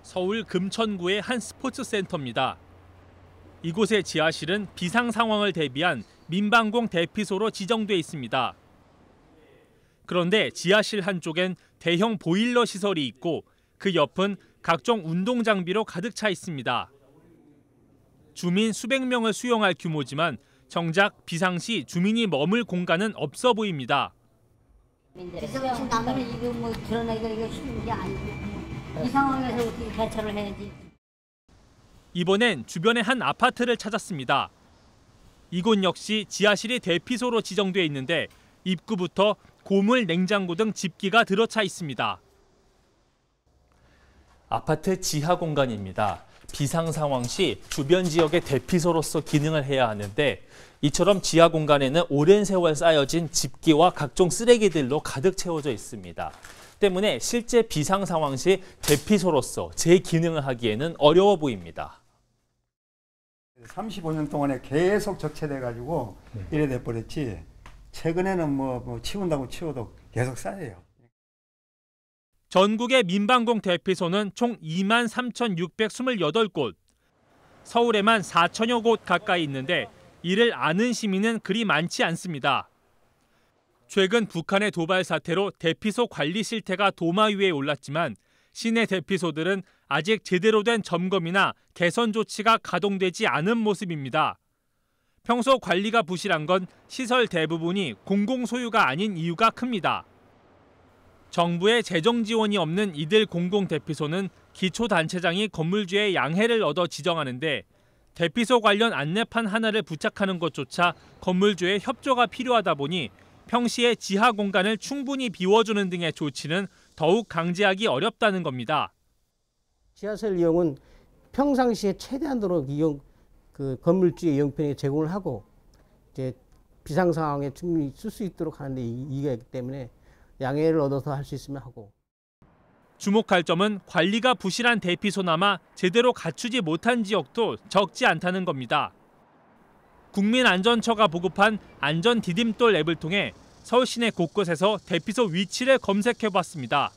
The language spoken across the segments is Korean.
서울 금천구의 한 스포츠 센터입니다. 이곳의 지하실은 비상 상황을 대비한 민방공 대피소로 지정돼 있습니다. 그런데 지하실 한쪽엔 대형 보일러 시설이 있고 그 옆은 각종 운동 장비로 가득 차 있습니다. 주민 수백 명을 수용할 규모지만 정작 비상시 주민이 머물 공간은 없어 보입니다. 비상식 나면 이거 뭐 드러내기가 이거 쉬운 게 아니고 이 상황에서 어떻게 대처를 해야지. 이번엔 주변의 한 아파트를 찾았습니다. 이곳 역시 지하실이 대피소로 지정돼 있는데 입구부터 고물, 냉장고 등 집기가 들어차 있습니다. 아파트 지하 공간입니다. 비상 상황 시 주변 지역의 대피소로서 기능을 해야 하는데 이처럼 지하 공간에는 오랜 세월 쌓여진 집기와 각종 쓰레기들로 가득 채워져 있습니다. 때문에 실제 비상 상황 시 대피소로서 제 기능을 하기에는 어려워 보입니다. 35년 동안에 계속 적체돼가지고 이래 돼버렸지. 최근에는 뭐 치운다고 치워도 계속 쌓여요. 전국의 민방공 대피소는 총 23,628곳, 서울에만 4천여 곳 가까이 있는데 이를 아는 시민은 그리 많지 않습니다. 최근 북한의 도발 사태로 대피소 관리 실태가 도마 위에 올랐지만 시내 대피소들은 아직 제대로 된 점검이나 개선 조치가 가동되지 않은 모습입니다. 평소 관리가 부실한 건 시설 대부분이 공공 소유가 아닌 이유가 큽니다. 정부의 재정 지원이 없는 이들 공공 대피소는 기초단체장이 건물주의 양해를 얻어 지정하는데 대피소 관련 안내판 하나를 부착하는 것조차 건물주의 협조가 필요하다 보니 평시에 지하 공간을 충분히 비워주는 등의 조치는 더욱 강제하기 어렵다는 겁니다. 지하실 이용은 평상시에 최대한으로 건물주의 이용편에 제공을 하고 이제 비상 상황에 충분히 쓸 수 있도록 하는데 이게 있기 때문에 양해를 얻어서 할 수 있으면 하고. 주목할 점은 관리가 부실한 대피소나마 제대로 갖추지 못한 지역도 적지 않다는 겁니다. 국민안전처가 보급한 안전 디딤돌 앱을 통해 서울 시내 곳곳에서 대피소 위치를 검색해봤습니다.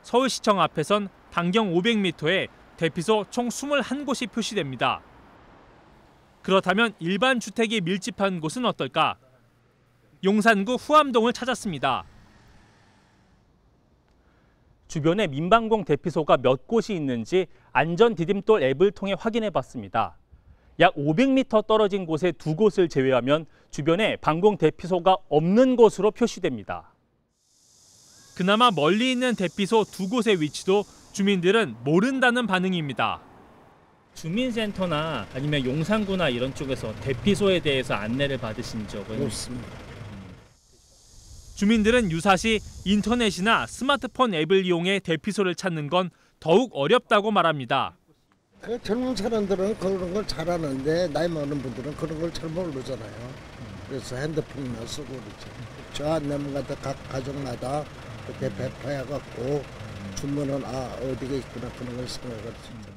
서울시청 앞에선 반경 500m에 대피소 총 21곳이 표시됩니다. 그렇다면 일반 주택이 밀집한 곳은 어떨까? 용산구 후암동을 찾았습니다. 주변에 민방공 대피소가 몇 곳이 있는지 안전 디딤돌 앱을 통해 확인해봤습니다. 약 500m 떨어진 곳에 2곳을 제외하면 주변에 방공 대피소가 없는 곳으로 표시됩니다. 그나마 멀리 있는 대피소 2곳의 위치도 주민들은 모른다는 반응입니다. 주민센터나 아니면 용산구나 이런 쪽에서 대피소에 대해서 안내를 받으신 적은 없습니다. 주민들은 유사시 인터넷이나 스마트폰 앱을 이용해 대피소를 찾는 건 더욱 어렵다고 말합니다. 젊은 사람들은 그런 걸 잘하는데 나이 많은 분들은 그런 걸 잘 모르잖아요. 그래서 핸드폰만 쓰고 그러죠. 저 안내문마다 각 가정마다 그렇게 배포해갖고 주문은 어디가 있구나 그런 걸 생각할 수 있죠.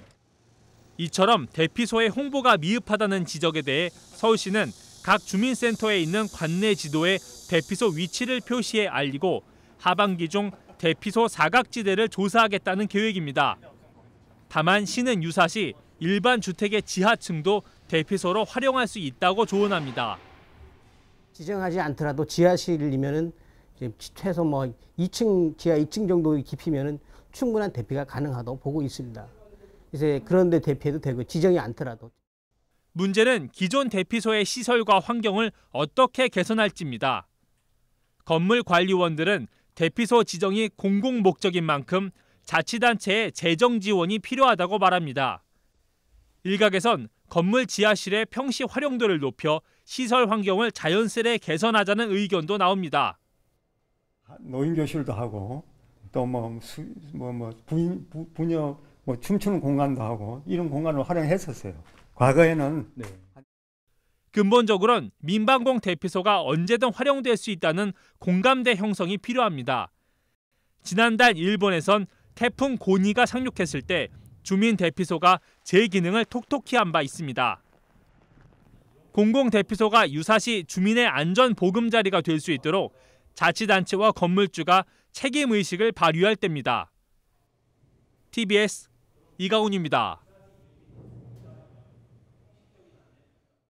이처럼 대피소의 홍보가 미흡하다는 지적에 대해 서울시는 각 주민센터에 있는 관내 지도에 대피소 위치를 표시해 알리고 하반기 중 대피소 사각지대를 조사하겠다는 계획입니다. 다만 시는 유사시 일반 주택의 지하층도 대피소로 활용할 수 있다고 조언합니다. 지정하지 않더라도 지하실이면은 최소 2층 지하 2층 정도의 깊이면은 충분한 대피가 가능하다고 보고 있습니다. 그래서 그런데 대피해도 되고 지정이 않더라도. 문제는 기존 대피소의 시설과 환경을 어떻게 개선할지입니다. 건물 관리원들은 대피소 지정이 공공 목적인 만큼 자치단체의 재정 지원이 필요하다고 말합니다. 일각에선 건물 지하실의 평시 활용도를 높여 시설 환경을 자연스레 개선하자는 의견도 나옵니다. 노인교실도 하고 또 부녀 춤추는 공간도 하고 이런 공간을 활용했었어요. 과거에는. 네. 근본적으로는 민방공 대피소가 언제든 활용될 수 있다는 공감대 형성이 필요합니다. 지난달 일본에선 태풍 고니가 상륙했을 때 주민 대피소가 제 기능을 톡톡히 한 바 있습니다. 공공 대피소가 유사시 주민의 안전 보금자리가 될 수 있도록 자치단체와 건물주가 책임의식을 발휘할 때입니다. TBS 이가훈입니다.